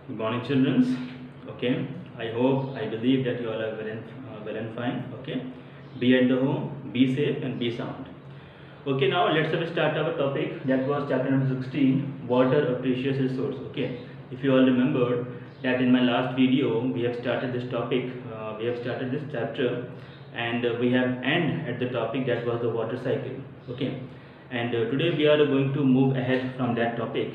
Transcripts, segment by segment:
Good morning, children. Okay, I believe that you all are well and fine. Okay, be at the home, be safe, and be sound. Okay, now let's start our topic. That was chapter number 16, water, a precious resource. Okay, if you all remember that in my last video we have started this topic, we have started this chapter, and we have end at the topic that was the water cycle. Okay, and today we are going to move ahead from that topic.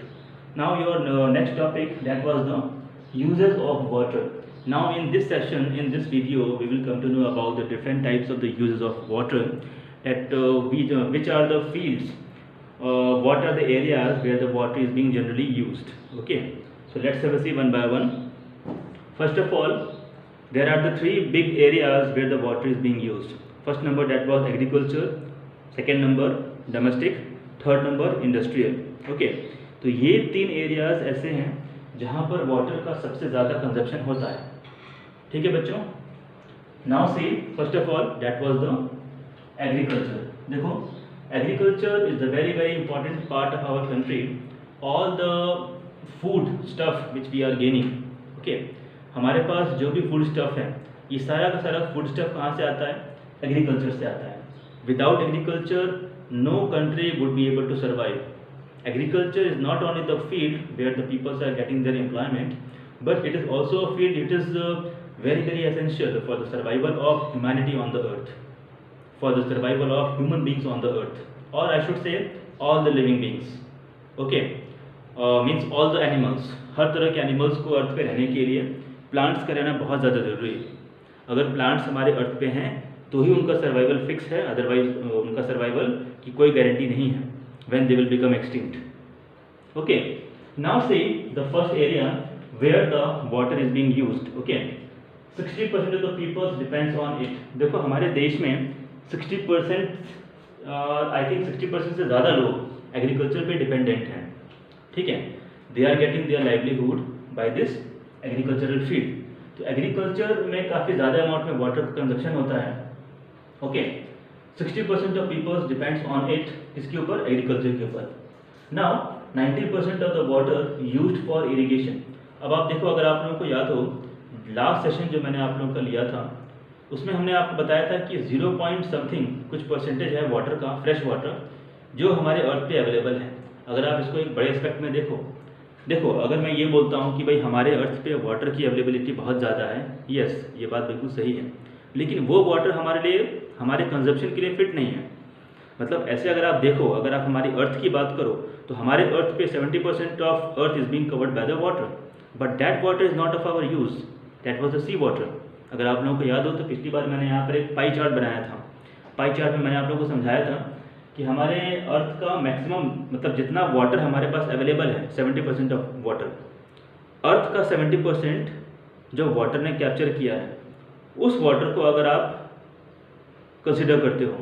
Now your next topic, that was the uses of water. Now in this session, in this video, we will come to know about the different types of the uses of water, that which are the fields, what are the areas where the water is being generally used. Okay, so let's have a see one by one. First of all, there are the three big areas where the water is being used. First number, that was agriculture, second number domestic, third number industrial. Okay, तो ये तीन areas ऐसे हैं जहाँ पर water का सबसे ज़्यादा कंजप्शन होता है. ठीक है बच्चों. Now see, first of all that was the agriculture. देखो, agriculture is the very very important part of our country. All the food stuff which we are gaining. Okay, हमारे पास जो भी फूड स्टफ है, ये सारा का सारा फूड स्टफ कहाँ से आता है? एग्रीकल्चर से आता है. Without agriculture no country would be able to survive. Agriculture is not only the field where the people are getting their employment, but it is also a field, it is very very essential for the survival of humanity on the earth, for the survival of human beings on the earth, or I should say all the living beings. Okay, means all the animals. हर तरह के animals को अर्थ पे रहने के लिए plants का रहना बहुत ज़्यादा ज़रूरी है. अगर प्लांट्स हमारे अर्थ पे हैं तो ही उनका सर्वाइवल फिक्स है, अदरवाइज उनका सर्वाइवल की कोई गारंटी नहीं है. When they will become extinct. Okay, now see the first area where the water is being used. Okay, 60% of the peoples depends on it. देखो, हमारे देश में 60% आई थिंक 60% से ज़्यादा लोग एग्रीकल्चर पे डिपेंडेंट हैं. ठीक है, they are getting their livelihood by this agricultural field. तो एग्रीकल्चर में काफ़ी ज़्यादा अमाउंट में वाटर का कंजप्शन होता है. Okay, 60% of peoples depends on it. इसके ऊपर, एग्रीकल्चर के ऊपर. Now 90% of the water used for irrigation. अब आप देखो, अगर आप लोगों को याद हो, लास्ट सेशन जो मैंने आप लोगों का लिया था उसमें हमने आपको बताया था कि 0 पॉइंट समथिंग कुछ परसेंटेज है वाटर का, फ्रेश वाटर, जो हमारे अर्थ पे अवेलेबल है. अगर आप इसको एक बड़े एस्पेक्ट में देखो, अगर मैं ये बोलता हूँ कि भाई हमारे अर्थ पे वाटर की अवेलेबिलिटी बहुत ज़्यादा है, यस, ये बात बिल्कुल सही है. लेकिन वो वाटर हमारे लिए, हमारे कंजप्शन के लिए फिट नहीं है. मतलब ऐसे अगर आप देखो, अगर आप हमारी अर्थ की बात करो तो हमारे अर्थ पे 70% of earth is being covered by the water, but that water is not of our use. That was the sea water. अगर आप लोगों को याद हो तो पिछली बार मैंने यहाँ पर एक पाई चार्ट बनाया था. पाई चार्ट में मैंने आप लोगों को समझाया था कि हमारे अर्थ का मैक्सिमम, मतलब जितना वाटर हमारे पास अवेलेबल है, 70% ऑफ वाटर, अर्थ का 70% जो वाटर ने कैप्चर किया है, उस वाटर को अगर आप कंसिडर करते हो,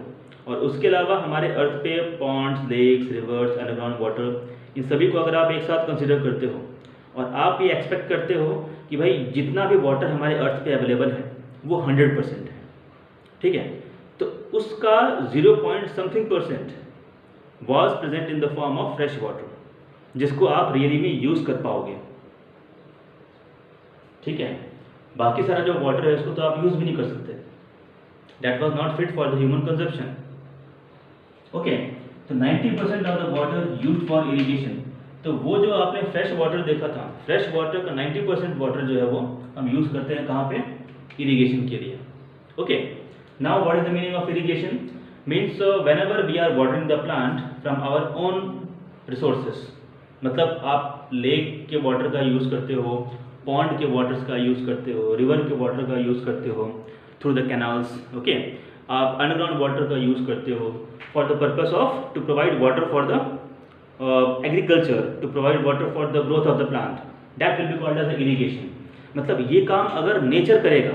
और उसके अलावा हमारे अर्थ पे ponds, lakes, rivers, underground water, इन सभी को अगर आप एक साथ कंसिडर करते हो और आप ये एक्सपेक्ट करते हो कि भाई जितना भी वाटर हमारे अर्थ पे अवेलेबल है वो 100% है. ठीक है, तो उसका 0 point something percent was present in the form of fresh water, जिसको आप रियली में यूज़ कर पाओगे. ठीक है, बाकी सारा जो वाटर है उसको तो आप यूज़ भी नहीं कर सकते. That was not fit for the human consumption. Okay, तो 90% of the water used for irrigation. तो वो जो आपने फ्रेश वाटर देखा था, फ्रेश वाटर का 90% वाटर जो है वो हम यूज़ करते हैं कहाँ पे? इरिगेशन के लिए. Okay, now what is the meaning of irrigation? Means whenever we are watering the plant from our own resources. मतलब आप लेक के वाटर का यूज़ करते हो, पॉन्ड के वाटर्स का यूज़ करते हो, रिवर के वाटर का यूज़ करते हो थ्रू द कैनाल्स. ओके, आप अंडरग्राउंड वाटर का यूज़ करते हो for the purpose of to provide water for the agriculture, to provide water for the growth of the plant. That will be called as the irrigation. मतलब ये काम अगर nature करेगा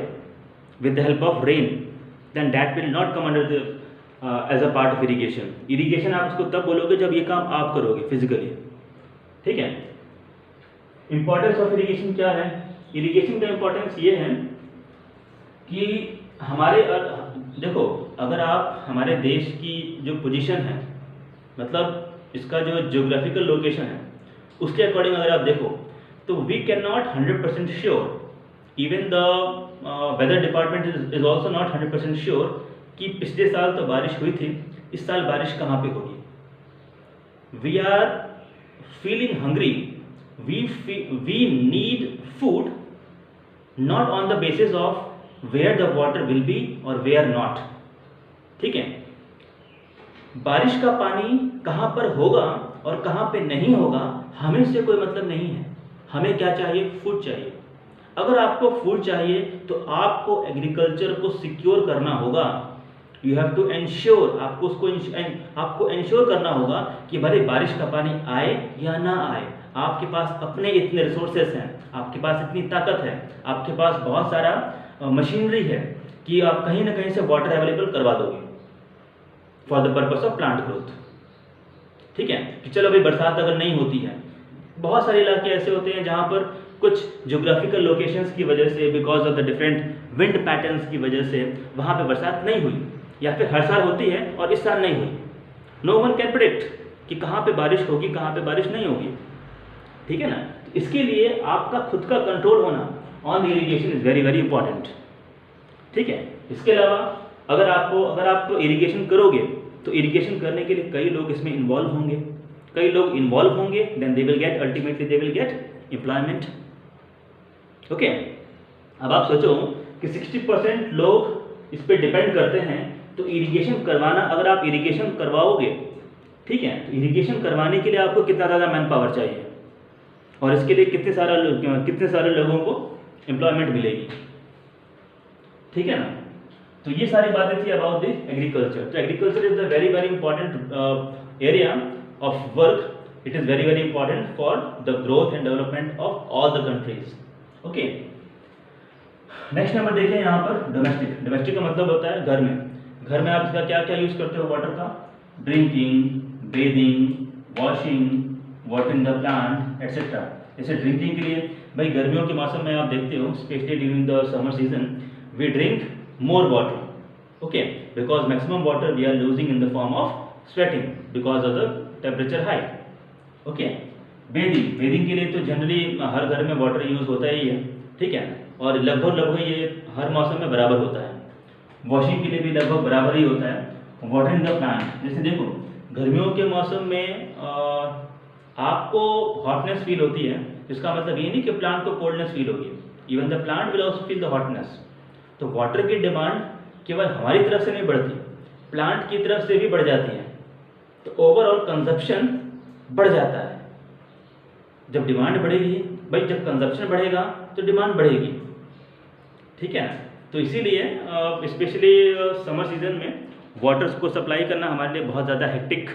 with the help of rain, then that will not come under the as a part of irrigation. Irrigation आप इसको तब बोलोगे जब ये काम आप करोगे फिजिकली. ठीक है, इंपॉर्टेंस ऑफ इरिगेशन क्या है? इरिगेशन का इंपॉर्टेंस ये है कि हमारे, देखो, अगर आप हमारे देश की जो पोजीशन है, मतलब इसका जो ज्योग्राफिकल लोकेशन है, उसके अकॉर्डिंग अगर आप देखो तो we can not 100% sure, even the weather department is also not 100% sure कि पिछले साल तो बारिश हुई थी, इस साल बारिश कहाँ पे होगी. We are feeling hungry, we need food not on the basis of where the water will be और वेयर नॉट. ठीक है, बारिश का पानी कहाँ पर होगा और कहाँ पे नहीं होगा हमें इससे कोई मतलब नहीं है. हमें क्या चाहिए? फूड चाहिए. अगर आपको फूड चाहिए तो आपको एग्रीकल्चर को सिक्योर करना होगा. यू हैव टू एंश्योर, आपको एंश्योर करना होगा कि भले बारिश का पानी आए या ना आए, आपके पास अपने इतने रिसोर्सेस हैं, आपके पास इतनी ताकत है, आपके पास बहुत सारा मशीनरी है कि आप कहीं ना कहीं से वाटर अवेलेबल करवा दोगे for the purpose of plant growth. ठीक है, कि चलो भाई बरसात अगर नहीं होती है, बहुत सारे इलाके ऐसे होते हैं जहाँ पर कुछ ज्योग्राफिकल लोकेशंस की वजह से, because of the different wind patterns की वजह से वहाँ पे बरसात नहीं हुई, या फिर हर साल होती है और इस साल नहीं हुई. नो वन कैन प्रेडिक्ट कि कहाँ पे बारिश होगी, कहाँ पे बारिश नहीं होगी. ठीक है ना. तो इसके लिए आपका खुद का कंट्रोल होना on the irrigation is very very important. ठीक है. इसके अलावा अगर आप इरिगेशन करोगे तो इरिगेशन करने के लिए कई लोग इसमें इन्वॉल्व होंगे, then they will get, ultimately they will get employment. Okay. अब आप सोचो कि 60% लोग इस पे डिपेंड करते हैं, तो इरिगेशन करवाना, अगर आप इरिगेशन करवाओगे, ठीक है, तो इरिगेशन करवाने के लिए आपको कितना ज़्यादा मैन पावर चाहिए और इसके लिए कितने सारे लोगों को एम्प्लॉयमेंट मिलेगी. ठीक है ना. तो ये सारी बातें थी अबाउट द एग्रीकल्चर. तो agriculture is the very very important area of work. It is very very important for the growth and development of all the countries. Okay. Next number देखें यहाँ पर डोमेस्टिक का मतलब होता है घर में आप इसका क्या क्या यूज़ करते हो वाटर का? Drinking, bathing, washing, watering the plant etcetera. जैसे ड्रिंकिंग के लिए भाई गर्मियों के मौसम में आप देखते हो, specially during the summer season, we drink more water, okay, because maximum water we are losing in the form of sweating because of the temperature high. Okay. Bathing के लिए तो जनरली हर घर में वाटर यूज़ होता ही है. ठीक है, और लगभग ये हर मौसम में बराबर होता है. वॉशिंग के लिए भी लगभग बराबर ही होता है. वाटरिंग द प्लांट, जैसे देखो गर्मियों के मौसम में आपको हॉटनेस फील होती है, इसका मतलब ये नहीं कि प्लांट को कोल्डनेस फील होगी. Even the plant will also feel the hotness. तो वाटर की डिमांड केवल हमारी तरफ से नहीं बढ़ती, प्लांट की तरफ से भी बढ़ जाती है. तो ओवरऑल कंजप्शन बढ़ जाता है. जब डिमांड बढ़ेगी भाई, जब कंजप्शन बढ़ेगा तो डिमांड बढ़ेगी. ठीक है. तो इसीलिए स्पेशली समर सीजन में वाटर्स को सप्लाई करना हमारे लिए बहुत ज़्यादा हेक्टिक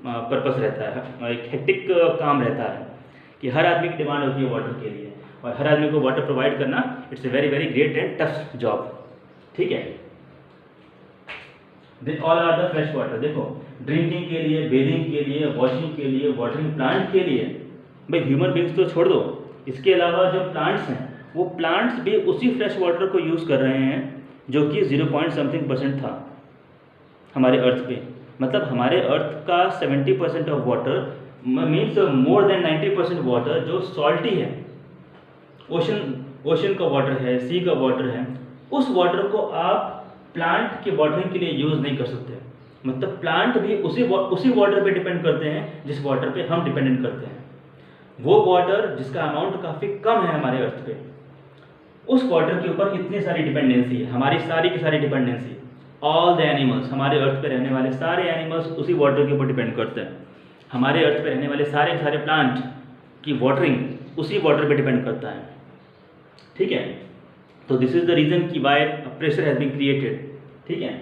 पर्पस रहता है, एक हेक्टिक काम रहता है कि हर आदमी की डिमांड होती है वाटर के लिए, और हर आदमी को वाटर प्रोवाइड करना it's a very very great and tough job. ठीक है. This all are the fresh water. देखो ड्रिंकिंग के लिए, बेदिंग के लिए, वॉशिंग के लिए, वाटरिंग प्लांट के लिए, भाई ह्यूमन बींग्स तो छोड़ दो, इसके अलावा जो प्लांट्स हैं वो प्लांट्स भी उसी फ्रेश वाटर को यूज़ कर रहे हैं जो कि 0.something% था हमारे अर्थ पे. मतलब हमारे अर्थ का 70% of water means more than 90% water जो सॉल्टी है, ओशन का वाटर है, सी का वाटर है, उस वाटर को आप प्लांट के वाटरिंग के लिए यूज़ नहीं कर सकते. मतलब प्लांट भी उसी वाटर पे डिपेंड करते हैं जिस वाटर पे हम डिपेंडेंट करते हैं. वो वाटर जिसका अमाउंट काफ़ी कम है हमारे अर्थ पे, उस वाटर के ऊपर इतनी सारी डिपेंडेंसी है, हमारी सारी की सारी डिपेंडेंसी. ऑल द एनिमल्स, हमारे अर्थ पे रहने वाले सारे एनिमल्स उसी वाटर के ऊपर डिपेंड करते हैं. हमारे अर्थ पे रहने वाले सारे के सारे प्लांट की वाटरिंग उसी वाटर पे डिपेंड करता है. ठीक है. तो दिस इज द रीजन कि why pressure has been created. ठीक है.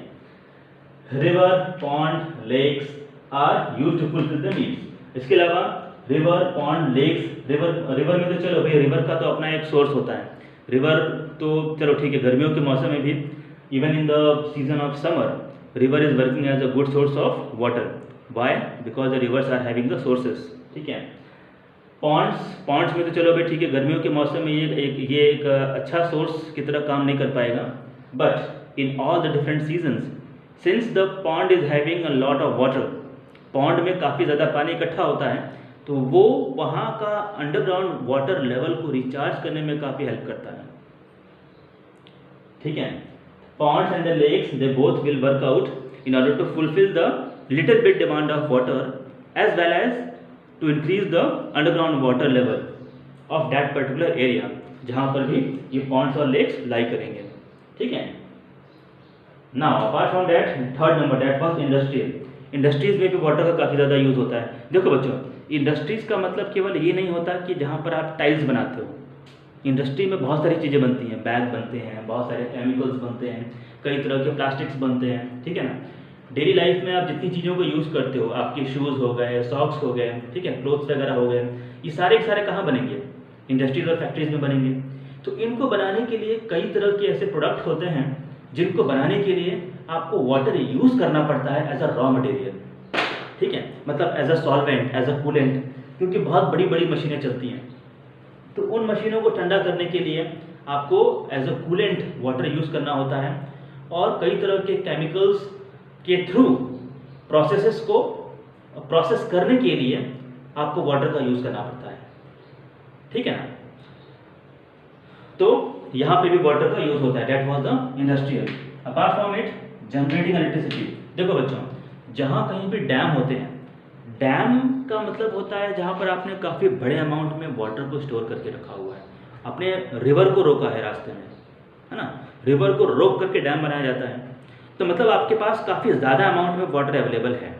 River, pond, lakes are used to fulfil the needs. इसके अलावा रिवर, पॉन्ड, लेक्स, रिवर में तो चलो भाई रिवर का तो अपना एक सोर्स होता है. रिवर तो चलो ठीक है, गर्मियों के मौसम में भी, even in the season of summer, river is working as a good source of water. Why? Because the rivers are having the sources. ठीक है. पॉन्ड्स में तो चलो भाई ठीक है, गर्मियों के मौसम में ये एक अच्छा सोर्स की तरह काम नहीं कर पाएगा. But in all the different seasons, since the pond is having a lot of water, pond में काफ़ी ज़्यादा पानी इकट्ठा होता है, तो वो वहाँ का अंडरग्राउंड वाटर लेवल को रिचार्ज करने में काफ़ी हेल्प करता है, ठीक है। Ponds and the lakes, they both will work out in order to fulfill the little bit demand of water as well as to increase the underground water level of that particular area जहाँ पर भी ये ponds और lakes lie करेंगे, ठीक है। Now apart from that, third number that was industrial. Industries में भी वाटर का काफ़ी ज़्यादा यूज़ होता है। देखो बच्चों, इंडस्ट्रीज़ का मतलब केवल ये नहीं होता कि जहाँ पर आप टाइल्स बनाते हो। इंडस्ट्री में बहुत सारी चीज़ें बनती हैं, बैग बनते हैं, बहुत सारे केमिकल्स बनते हैं, कई तरह के प्लास्टिक्स बनते हैं, ठीक है ना। डेली लाइफ में आप जितनी चीज़ों को यूज़ करते हो, आपके शूज़ हो गए, सॉक्स हो गए, ठीक है, क्लोथ्स वगैरह हो गए, ये सारे के सारे कहाँ बनेंगे? इंडस्ट्रीज और फैक्ट्रीज में बनेंगे। तो इनको बनाने के लिए कई तरह के ऐसे प्रोडक्ट होते हैं जिनको बनाने के लिए आपको वाटर यूज़ करना पड़ता है एज अ रॉ मटेरियल, ठीक है, मतलब as a solvent, as a coolant, क्योंकि बहुत बड़ी बड़ी मशीनें चलती हैं। तो उन मशीनों को ठंडा करने के लिए आपको as a coolant water use करना होता है और कई तरह के केमिकल्स के थ्रू प्रोसेसेस को प्रोसेस करने के लिए आपको वाटर का यूज़ करना पड़ता है, ठीक है ना। तो यहाँ पे भी वाटर का यूज़ होता है, that was the industrial. Apart from it, generating electricity. देखो बच्चों, जहाँ कहीं भी डैम होते हैं, डैम का मतलब होता है जहाँ पर आपने काफ़ी बड़े अमाउंट में वाटर को स्टोर करके रखा हुआ है, आपने रिवर को रोका है रास्ते में, है ना, रिवर को रोक करके डैम बनाया जाता है। तो मतलब आपके पास काफ़ी ज़्यादा अमाउंट में वाटर अवेलेबल है,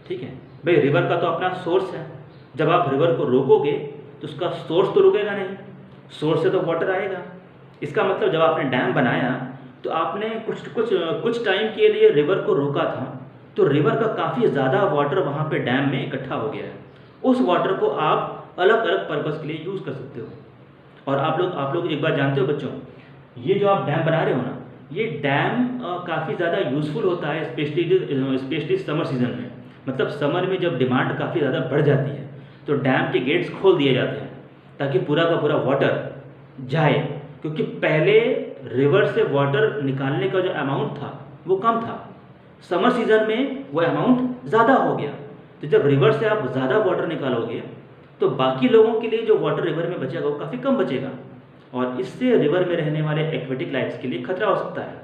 ठीक है भाई। रिवर का तो अपना सोर्स है, जब आप रिवर को रोकोगे तो उसका सोर्स तो रुकेगा नहीं, सोर्स से तो वाटर आएगा। इसका मतलब जब आपने डैम बनाया तो आपने कुछ टाइम के लिए रिवर को रोका था, तो रिवर का काफ़ी ज़्यादा वाटर वहाँ पे डैम में इकट्ठा हो गया है। उस वाटर को आप अलग अलग पर्पज़ के लिए यूज़ कर सकते हो। और आप लोग एक बात जानते हो बच्चों, ये जो आप डैम बना रहे हो ना, ये डैम काफ़ी ज़्यादा यूज़फुल होता है, स्पेशली समर सीज़न में। मतलब समर में जब डिमांड काफ़ी ज़्यादा बढ़ जाती है तो डैम के गेट्स खोल दिए जाते हैं ताकि पूरा का पूरा वाटर जाए, क्योंकि पहले रिवर से वाटर निकालने का जो अमाउंट था वो कम था, समर सीज़न में वो अमाउंट ज़्यादा हो गया। तो जब रिवर से आप ज़्यादा वाटर निकालोगे तो बाकी लोगों के लिए जो वाटर रिवर में बचेगा वो काफ़ी कम बचेगा, और इससे रिवर में रहने वाले एक्वेटिक लाइफ्स के लिए खतरा हो सकता है।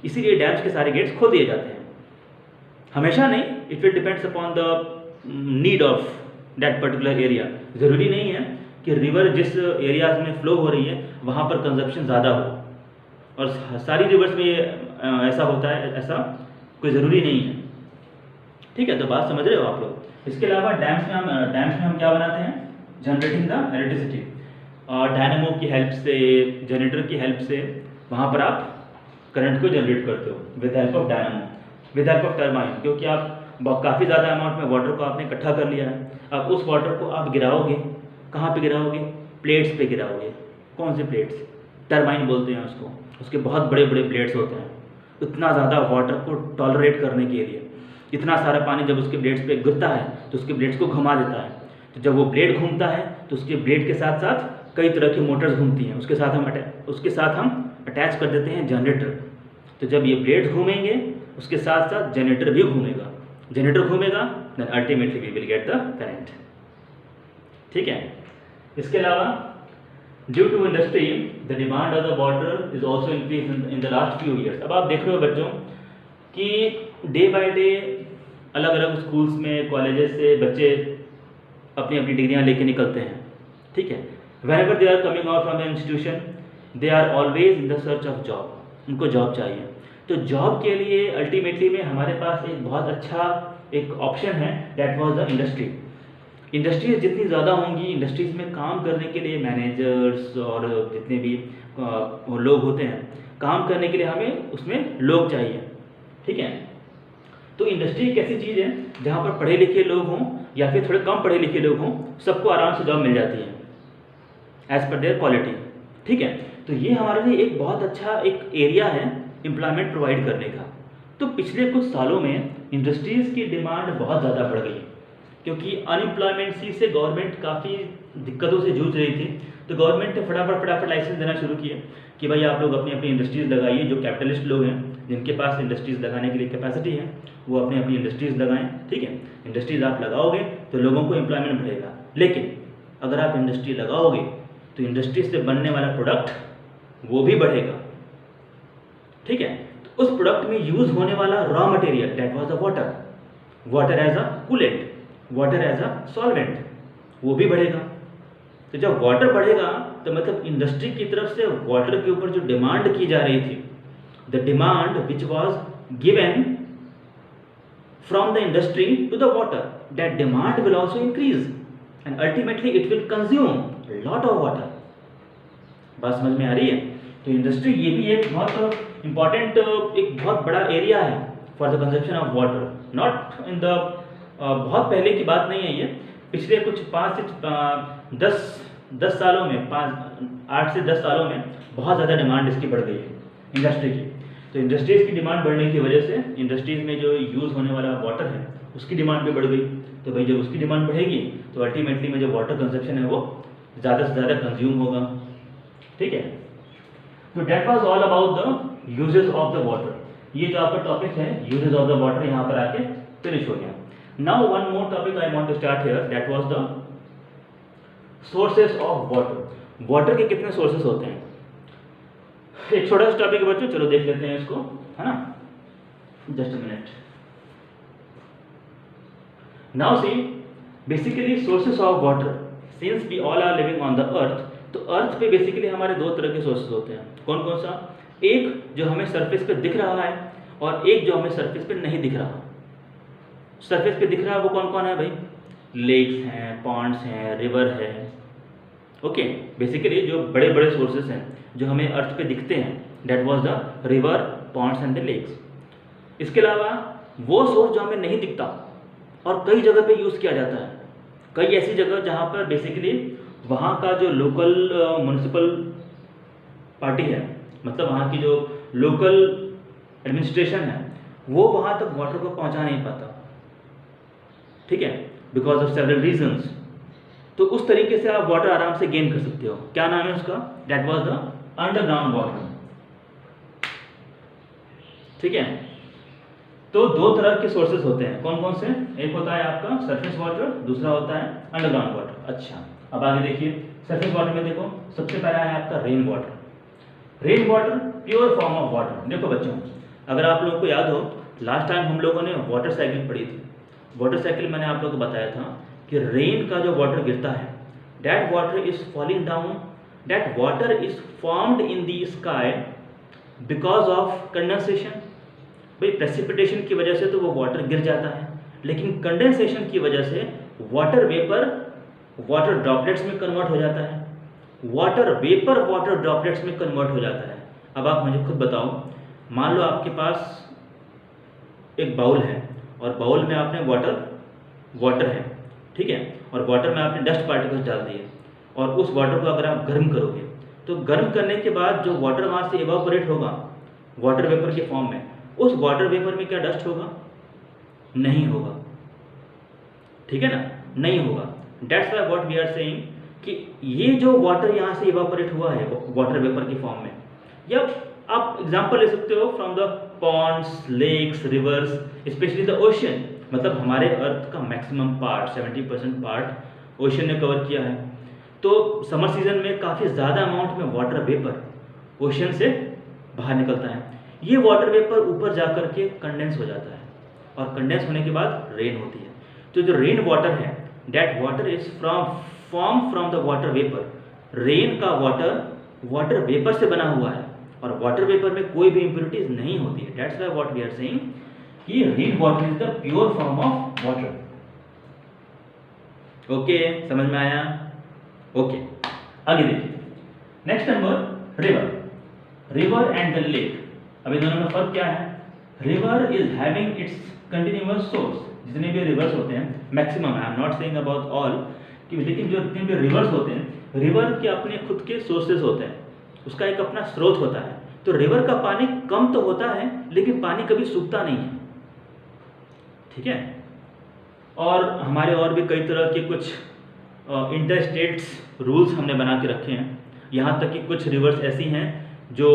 इसीलिए डैम्स के सारे गेट्स खोल दिए जाते हैं। हमेशा नहीं, it will depends upon the need of that particular area. ज़रूरी नहीं है कि रिवर जिस एरियाज में फ्लो हो रही है वहाँ पर कंजप्शन ज़्यादा हो, और सारी रिवर्स में ये ऐसा होता है, ऐसा कोई ज़रूरी नहीं है, ठीक है। तो बात समझ रहे हो आप लोग। इसके अलावा डैम्स में हम क्या बनाते हैं? जनरेटिंग द इलेक्ट्रिसिटी, और डायनेमो की हेल्प से, जनरेटर की हेल्प से वहाँ पर आप करंट को जनरेट करते हो with help of dynamo, with help of turbine, क्योंकि आप काफ़ी ज़्यादा अमाउंट में वाटर को आपने इकट्ठा कर लिया है। अब उस वाटर को आप गिराओगे, कहाँ पे गिराओगे? प्लेट्स पे गिराओगे। कौन से प्लेट्स? टर्बाइन बोलते हैं उसको, उसके बहुत बड़े बड़े प्लेट्स होते हैं। इतना ज़्यादा वाटर को टॉलरेट करने के लिए, इतना सारा पानी जब उसके ब्लेड्स पे गिरता है तो उसके ब्लेड्स को घुमा देता है। तो जब वो ब्लेड घूमता है तो उसके ब्लेड के साथ साथ कई तरह की मोटर्स घूमती हैं, उसके साथ हम अटैच कर देते हैं जनरेटर। तो जब ये ब्लेड्स घूमेंगे उसके साथ साथ जनरेटर भी घूमेगा, जनरेटर घूमेगा, then ultimately we will get the current, ठीक है। इसके अलावा due to industry the demand of the water is also increase in the last few years. अब आप देख रहे हो बच्चों कि डे बाय डे अलग अलग स्कूल्स में, कॉलेजेस से बच्चे अपनी अपनी डिग्रियाँ लेके निकलते हैं, ठीक है। whenever they are coming out from the institution they are always in the search of job, उनको जॉब चाहिए। तो जॉब के लिए अल्टीमेटली में हमारे पास एक बहुत अच्छा एक ऑप्शन है, that was the industry. Industries जितनी ज़्यादा होंगी, इंडस्ट्रीज़ में काम करने के लिए मैनेजर्स और जितने भी लोग होते हैं, काम करने के लिए हमें उसमें लोग चाहिए, ठीक है। तो इंडस्ट्री एक ऐसी चीज़ है जहाँ पर पढ़े लिखे लोग हों या फिर थोड़े कम पढ़े लिखे लोग हों, सबको आराम से जॉब मिल जाती है एज़ पर देयर क्वालिटी, ठीक है। तो ये हमारे लिए एक बहुत अच्छा एक एरिया है एम्प्लॉयमेंट प्रोवाइड करने का। तो पिछले कुछ सालों में इंडस्ट्रीज़ की डिमांड बहुत ज़्यादा बढ़ गई, क्योंकि अनएम्प्लॉयमेंट से गवर्नमेंट काफ़ी दिक्कतों से जूझ रही थी। तो गवर्नमेंट ने फटाफट लाइसेंस देना शुरू किया कि भाई आप लोग अपनी अपनी इंडस्ट्रीज़ लगाइए। जो कैपिटलिस्ट लोग हैं, जिनके पास इंडस्ट्रीज़ लगाने के लिए कैपेसिटी है, वो अपनी अपनी इंडस्ट्रीज़ लगाएं, ठीक है। इंडस्ट्रीज आप लगाओगे तो लोगों को एम्प्लॉयमेंट बढ़ेगा, लेकिन अगर आप इंडस्ट्री लगाओगे तो इंडस्ट्री से बनने वाला प्रोडक्ट वो भी बढ़ेगा, ठीक है। तो उस प्रोडक्ट में यूज होने वाला raw material that was the water, water as a coolant, water as a solvent, वो भी बढ़ेगा। तो जब वाटर बढ़ेगा तो मतलब इंडस्ट्री की तरफ से वाटर के ऊपर जो डिमांड की जा रही थी, the demand which was given from the industry to the water, that demand will also increase and ultimately it will consume a lot of water। बात समझ में आ रही है? तो इंडस्ट्री ये भी एक बहुत इंपॉर्टेंट, एक बहुत बड़ा एरिया है for the consumption of water, not in the बहुत पहले की बात नहीं है ये, पिछले कुछ 5 से 10 सालों में, 8 से 10 सालों में बहुत ज़्यादा डिमांड इसकी बढ़ गई है इंडस्ट्री की। तो इंडस्ट्रीज़ की डिमांड बढ़ने की वजह से इंडस्ट्रीज़ में जो यूज़ होने वाला वाटर है उसकी डिमांड भी बढ़ गई। तो भाई जब उसकी डिमांड बढ़ेगी तो अल्टीमेटली में जो वाटर कंजप्शन है वो ज़्यादा से ज़्यादा कंज्यूम होगा, ठीक है। तो that was all about the uses of the water. ये जो आपका टॉपिक है यूजेस ऑफ द वाटर यहाँ पर आके फिनिश हो गया। Now one more topic I want to start here, that was the sources of water. Water के कितने सोर्सेस होते हैं? एक छोटा सा टॉपिक है बच्चों, चलो देख लेते हैं इसको, है ना। Just a minute. Now see basically sources of water, since we all are living on the earth, तो अर्थ पे बेसिकली हमारे दो तरह के सोर्सेस होते हैं। कौन कौन सा? एक जो हमें सरफेस पे दिख रहा है और एक जो हमें सरफेस पे नहीं दिख रहा। सरफेस पे दिख रहा है वो कौन कौन है भाई? लेक्स हैं, पॉन्ड्स हैं, रिवर है, ओके। बेसिकली जो बड़े बड़े सोर्सेस हैं जो हमें अर्थ पे दिखते हैं, that was the river, ponds and the lakes. इसके अलावा वो सोर्स जो हमें नहीं दिखता और कई जगह पे यूज़ किया जाता है, कई ऐसी जगह जहाँ पर बेसिकली वहाँ का जो लोकल म्यूनिसिपल पार्टी है, मतलब वहाँ की जो लोकल एडमिनिस्ट्रेशन है, वो वहाँ तक वाटर को पहुँचा नहीं पाता, ठीक है, बिकॉज ऑफ सेवरल रीजन्स। तो उस तरीके से आप वाटर आराम से गेन कर सकते हो। क्या नाम है उसका? That was the underground water, ठीक है। तो दो तरह के सोर्सेस होते हैं, कौन कौन से? एक होता है आपका सरफेस वाटर, दूसरा होता है अंडरग्राउंड वाटर। अच्छा, अब आगे देखिए, सरफेस वाटर में देखो सबसे पहला है आपका rain water. Rain water pure form of water. देखो बच्चों, अगर आप लोगों को याद हो, लास्ट टाइम हम लोगों ने वाटर साइकिल पढ़ी थी। वाटर साइकिल मैंने आप लोगों को बताया था कि रेन का जो वाटर गिरता है, that water is falling down, that water is formed in the sky because of condensation. भाई प्रेसिपिटेशन की वजह से तो वो वाटर गिर जाता है, लेकिन कंडेंसेशन की वजह से वाटर वेपर वाटर ड्रॉपलेट्स में कन्वर्ट हो जाता है, वाटर वेपर वाटर ड्रॉपलेट्स में कन्वर्ट हो जाता है। अब आप मुझे खुद बताओ, मान लो आपके पास एक बाउल है और बाउल में आपने वाटर है, ठीक है, और वाटर में आपने डस्ट पार्टिकल्स डाल दिए और उस वाटर को अगर आप गर्म करोगे तो गर्म करने के बाद जो वाटर वहाँ से इवापोरेट होगा वाटर वेपर के फॉर्म में, उस वाटर वेपर में क्या डस्ट होगा? नहीं होगा, ठीक है ना, नहीं होगा। That's why what we are saying कि ये जो वाटर यहाँ से इवापोरेट हुआ है वाटर वेपर के फॉर्म में, या आप एग्जांपल ले सकते हो from the ponds, lakes, rivers, specially the ocean. मतलब हमारे अर्थ का मैक्सिमम पार्ट 70% पार्ट ओशन ने कवर किया है, तो समर सीजन में काफ़ी ज़्यादा अमाउंट में वाटर वेपर ओशन से बाहर निकलता है। ये वाटर वेपर ऊपर जा कर के कंडेंस हो जाता है और कंडेंस होने के बाद रेन होती है। तो जो रेन वाटर है, that water is form from the water vapour. Rain का वाटर वेपर से बना हुआ है और वाटर वेपर में कोई भी इम्प्योरिटीज नहीं होती है। That's why what we are saying कि rain water is the pure form of water. Okay, समझ में आया? ओके, आगे देखिए। Next number river and the lake. अभी दोनों में फर्क क्या है? River is having its continuous source. जितने भी रिवर्स होते हैं, maximum, I am not saying about all, कि लेकिन जो जितने भी रिवर्स होते हैं, रिवर के अपने खुद के सोर्सेज होते हैं, उसका एक अपना स्रोत होता है। तो रिवर का पानी कम तो होता है लेकिन पानी कभी सूखता नहीं है, ठीक है। और हमारे और भी कई तरह के कुछ इंटर स्टेट्स रूल्स हमने बना के रखे हैं। यहाँ तक कि कुछ रिवर्स ऐसी हैं जो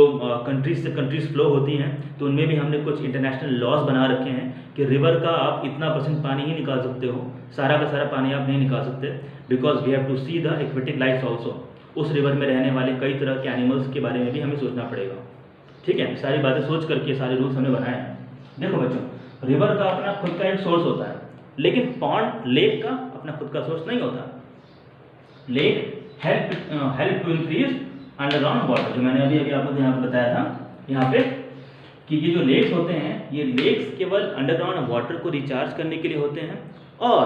कंट्रीज से कंट्रीज फ्लो होती हैं, तो उनमें भी हमने कुछ इंटरनेशनल लॉज बना रखे हैं कि रिवर का आप इतना % पानी ही निकाल सकते हो, सारा का सारा पानी आप नहीं निकाल सकते, because we have to see the aquatic life also. उस रिवर में रहने वाले कई तरह के एनिमल्स के बारे में भी हमें सोचना पड़ेगा। ठीक है, सारी बातें सोच करके सारे रूल्स हमने बनाए हैं। देखो बच्चों, रिवर का अपना खुद का एक सोर्स होता है, लेकिन पॉन्ड लेक का अपना खुद का सोर्स नहीं होता। Lake help to increase underground water, जो मैंने अभी आपको यहाँ पे बताया था यहाँ पे, कि ये जो लेक्स होते हैं, ये लेक्स केवल अंडरग्राउंड वाटर को रिचार्ज करने के लिए होते हैं, और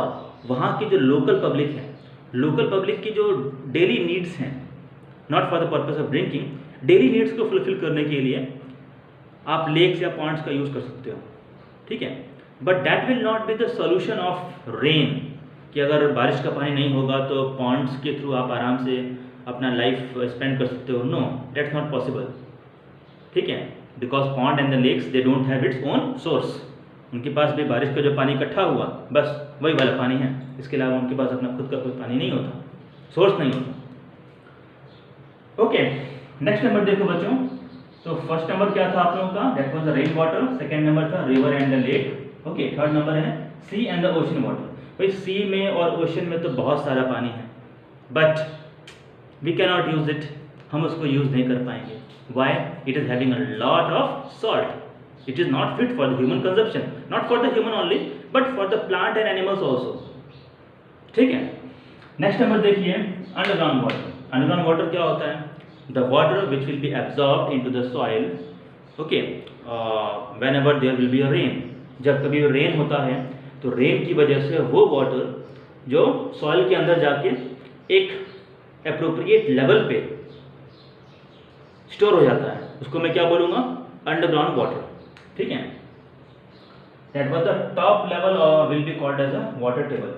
वहाँ की जो लोकल पब्लिक है, लोकल पब्लिक की जो डेली नीड्स हैं, not for the purpose of drinking, daily needs को फुलफिल करने के लिए आप लेक्स या पॉन्ड्स का यूज़ कर सकते हो। ठीक है, but that will not be the solution of rain, कि अगर बारिश का पानी नहीं होगा तो पॉन्ड्स के थ्रू आप आराम से अपना लाइफ स्पेंड कर सकते हो। No, that's not possible. ठीक है, because pond and the lakes they don't have its own source. उनके पास भी बारिश का जो पानी इकट्ठा हुआ बस वही वाला पानी है, इसके अलावा उनके पास अपना खुद का कोई पानी नहीं होता, सोर्स नहीं होता। ओके, नेक्स्ट नंबर देखो बच्चों। तो फर्स्ट नंबर क्या था आप लोगों का, that was the rain water. Second number था river and the lake. Okay, third number है sea and the ocean water. भाई सी में और ओशन में तो बहुत सारा पानी है, but we can not use it, हम उसको यूज नहीं कर पाएंगे। Why? It is having a lot of salt. It is not fit for the human consumption, not for the human only but for the plant and animals also. ठीक है, next number देखिए underground water. Underground water क्या होता है? The water which will be absorbed into the soil, okay, whenever there will be a rain. जब कभी rain होता है तो रेन की वजह से वो वाटर जो सॉइल के अंदर जाके एक एप्रोप्रिएट लेवल पे स्टोर हो जाता है, उसको मैं क्या बोलूँगा? Underground water. ठीक है, that was the top level will be called as a water table.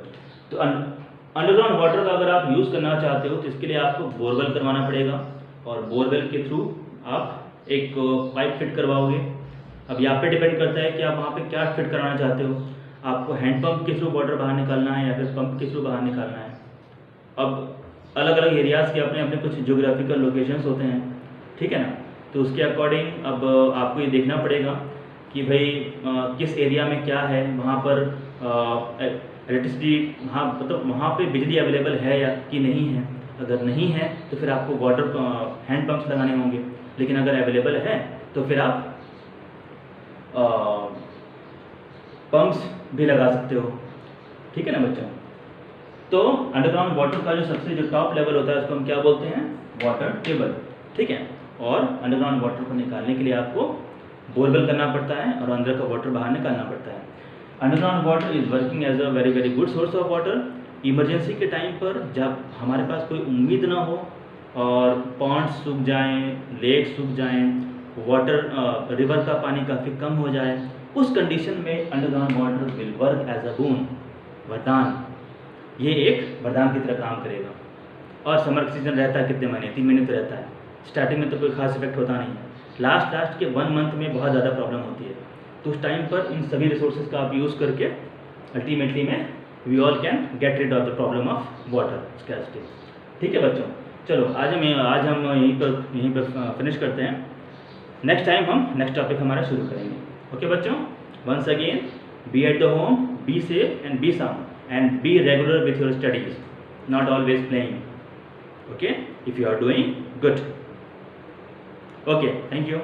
तो अंडरग्राउंड वाटर का अगर आप यूज़ करना चाहते हो तो इसके लिए आपको बोरवेल करवाना पड़ेगा, और बोरवेल के थ्रू आप एक पाइप फिट करवाओगे। अब यहाँ पे डिपेंड करता है कि आप वहाँ पे क्या फिट कराना चाहते हो। आपको हैंडपम्प के थ्रू वाटर बाहर निकालना है या फिर पंप के थ्रू बाहर निकालना है। अब अलग अलग एरियाज़ के अपने अपने कुछ ज्योग्राफिकल लोकेशंस होते हैं, ठीक है ना, तो उसके अकॉर्डिंग अब आपको ये देखना पड़ेगा कि भाई किस एरिया में क्या है, वहाँ पर इलेक्ट्रिसिटी, हाँ मतलब वहाँ पे बिजली अवेलेबल है या कि नहीं है। अगर नहीं है तो फिर आपको वाटर हैंड पंप्स लगाने होंगे, लेकिन अगर अवेलेबल है तो फिर आप पंप्स भी लगा सकते हो। ठीक है ना बच्चों? तो अंडरग्राउंड वाटर का जो सबसे जो टॉप लेवल होता है उसको हम क्या बोलते हैं? Water table. ठीक है, और अंडरग्राउंड वाटर को निकालने के लिए आपको बोरवेल करना पड़ता है और अंदर का वाटर बाहर निकालना पड़ता है। Underground water is working as a very very good source of water. Emergency के टाइम पर जब हमारे पास कोई उम्मीद ना हो और पॉन्ड सूख जाएं, लेक सूख जाएं, वाटर रिवर का पानी काफ़ी कम हो जाए, उस कंडीशन में underground water will work as a boon, वरदान। ये एक वरदान की तरह काम करेगा। और समर सीजन रहता है कितने महीने? 3 महीने तो रहता है। स्टार्टिंग में तो कोई खास इफेक्ट होता नहीं है, लास्ट के 1 मंथ में बहुत ज़्यादा प्रॉब्लम होती है। तो उस टाइम पर इन सभी रिसोर्सेज का आप यूज़ करके अल्टीमेटली में we all can get rid of the problem of water scarcity. ठीक है बच्चों, चलो आज हम यहीं पर फिनिश करते हैं। नेक्स्ट टाइम हम नेक्स्ट टॉपिक हमारा शुरू करेंगे। ओके बच्चों, once again, be at the home, be safe and be sound and be regular with your studies, not always playing. Okay, if you are doing good. Okay, thank you.